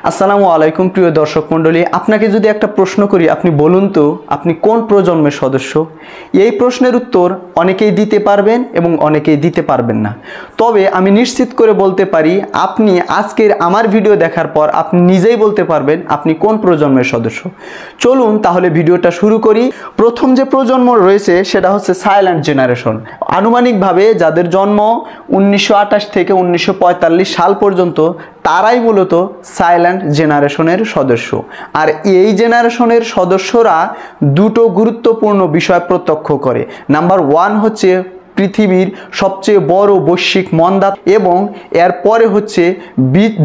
আসসালামু আলাইকুম প্রিয় দর্শক মণ্ডলী, আপনাকে যদি একটা প্রশ্ন করি, আপনি বলুন তো আপনি কোন প্রজন্মের সদস্য? এই প্রশ্নের উত্তর অনেকেই দিতে পারবেন এবং অনেকেই দিতে পারবেন না। তবে আমি নিশ্চিত করে বলতে পারি, আপনি আজকের আমার ভিডিও দেখার পর আপনি নিজেই বলতে পারবেন আপনি কোন প্রজন্মের সদস্য। চলুন তাহলে ভিডিওটা শুরু করি। প্রথম যে প্রজন্ম রয়েছে সেটা হচ্ছে সাইলেন্ট জেনারেশন। আনুমানিকভাবে যাদের জন্ম 1928 থেকে 1945 সাল পর্যন্ত, তারাই মূলত সাইলেন্ট জেনারেশনের সদস্য। আর এই জেনারেশনের সদস্যরা দুটো গুরুত্বপূর্ণ বিষয় প্রত্যক্ষ করে। নাম্বার 1 হচ্ছে পৃথিবীর সবচেয়ে বড় বৈশ্বিক মন্দা, এবং এরপরে হচ্ছে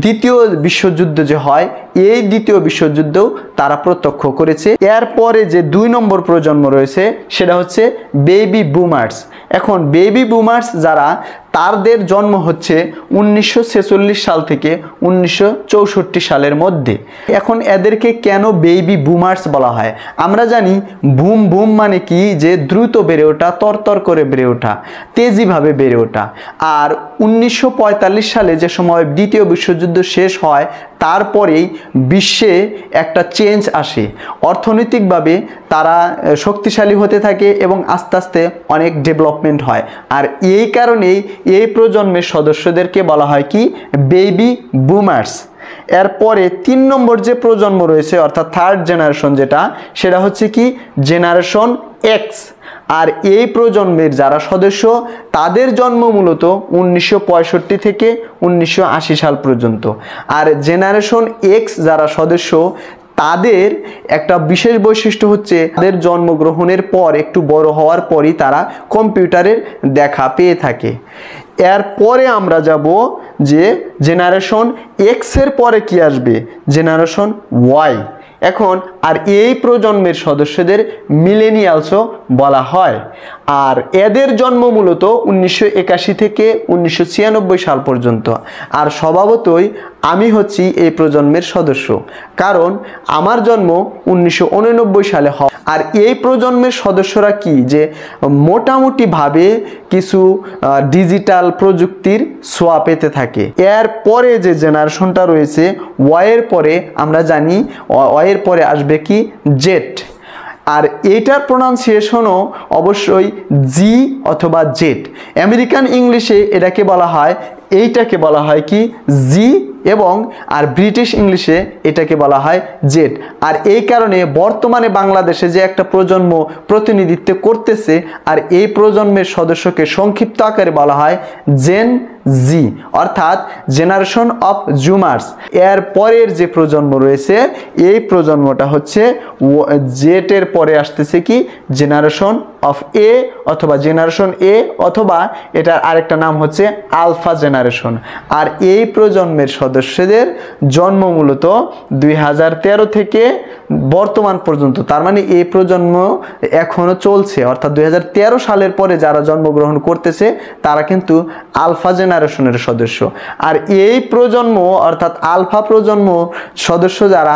দ্বিতীয় বিশ্বযুদ্ধ যে হয়, এই দ্বিতীয় বিশ্বযুদ্ধও তারা প্রত্যক্ষ করেছে। এরপরে যে 2 নম্বর প্রজন্ম রয়েছে সেটা হচ্ছে বেবি বুমার্স। এখন বেবি বুমার্স যারা, তাদের জন্ম হচ্ছে 1946 সাল থেকে 1964 সালের মধ্যে। এখন এদেরকে কেন বেবি বুমার্স বলা হয়? আমরা জানি বুম বুম মানে কি, যে দ্রুত বেড়ে ওঠা, তরতর করে বেড়ে ওঠা, তেজিভাবে বেড়ে ওঠা। আর 1945 সালে যে সময় দ্বিতীয় বিশ্বযুদ্ধ শেষ হয়, তারপরেই বিশ্বে একটা চেঞ্জ আসে। অর্থনৈতিকভাবে তারা শক্তিশালী হতে থাকে এবং আস্তে আস্তে অনেক ডেভেলপমেন্ট হয়। আর এই কারণেই এই প্রজন্মের সদস্যদেরকে বলা হয় কি, বেবি বুমার্স। এরপরে 3 নম্বর যে প্রজন্ম রয়েছে, অর্থাৎ থার্ড জেনারেশন যেটা, সেটা হচ্ছে কি জেনারেশন এক্স। আর এই প্রজন্মের যারা সদস্য, তাদের জন্ম মূলত 1965 থেকে 1980 সাল পর্যন্ত। আর জেনারেশন এক্স যারা সদস্য, তাদের একটা বিশেষ বৈশিষ্ট্য হচ্ছে তাদের জন্মগ্রহণের পর একটু বড় হওয়ার পরই তারা কম্পিউটারের দেখা পেয়ে থাকে। এরপরে আমরা যাব যে জেনারেশন এক্সের পরে কি আসবে, জেনারেশন ওয়াই। এখন আর এই প্রজন্মের সদস্যদের মিলেনিয়ালসও বলা হয়। আর এদের জন্ম মূলত 1981 থেকে 1996 সাল পর্যন্ত। আর স্বভাবতই আমি হচ্ছি এই প্রজন্মের সদস্য, কারণ আমার জন্ম 1989 সালে হয়। আর এই প্রজন্মের সদস্যরা কি, যে মোটামুটিভাবে কিছু ডিজিটাল প্রযুক্তির ছোঁয়া পেতে থাকে। এর পরে যে জেনারেশনটা রয়েছে ওয়াইয়ের পরে, আমরা জানি ওয়াইয়ের পরে আসবে কি জেড। আর এইটার প্রোনাউন্সিয়েশনও অবশ্যই জি অথবা জেড। আমেরিকান ইংলিশে এটাকে বলা হয়, এইটাকে বলা হয় কি জি, এবং আর ব্রিটিশ ইংলিশে এটাকে বলা হয় জেড। আর এই কারণে বর্তমানে বাংলাদেশে যে একটা প্রজন্ম প্রতিনিধিত্ব করতেছে, আর এই প্রজন্মের সদস্যকে সংক্ষিপ্ত আকারে বলা হয় জেন জি, অর্থাৎ জেনারেশন অফ জুমার্স। এর পরের যে প্রজন্ম রয়েছে, এই প্রজন্মটা হচ্ছে জেটের পরে আসতেছে কি জেনারেশন অফ এ, অথবা জেনারেশন এ, অথবা এটার আরেকটা নাম হচ্ছে আলফা জেনারেশন। আর এই প্রজন্মের সদস্যদের জন্ম মূলত 2013 থেকে বর্তমান পর্যন্ত, তার মানে এই প্রজন্ম এখনো চলছে। অর্থাৎ 2013 সালের পরে যারা জন্মগ্রহণ করতেছে তারা কিন্তু আলফা জেনারেশনের সদস্য। আর এই প্রজন্ম অর্থাৎ আলফা প্রজন্ম সদস্য যারা,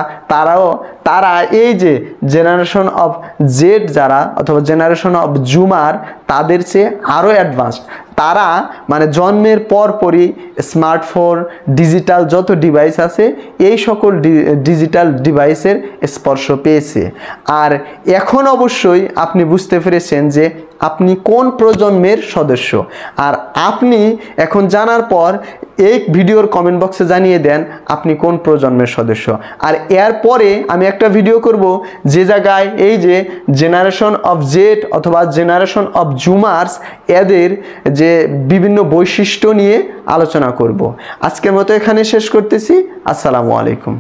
তারা এই যে জেনারেশন অফ জেড যারা, অথবা জেনারেশন অফ জুমার, তাদের চেয়ে আরও অ্যাডভান্সড। তারা মানে জন্মের পরপরই স্মার্টফোন, ডিজিটাল যত ডিভাইস আছে, এই সকল ডিজিটাল ডিভাইসের স্পর্শ পেয়েছে। আর এখন অবশ্যই আপনি বুঝতে পেরেছেন যে আপনি কোন প্রজন্মের সদস্য। আর আপনি এখন জানার পর এই ভিডিওর কমেন্ট বক্সে জানিয়ে দেন আপনি কোন প্রজন্মের সদস্য। আর এরপরে আমি একটা ভিডিও করব যে জায়গায় এই যে জেনারেশন অফ জেড অথবা জেনারেশন অফ জুমার্স, এদের যে বিভিন্ন বৈশিষ্ট্য নিয়ে আলোচনা করব। আজকের মতো এখানে শেষ করতেছি। আসসালামু আলাইকুম।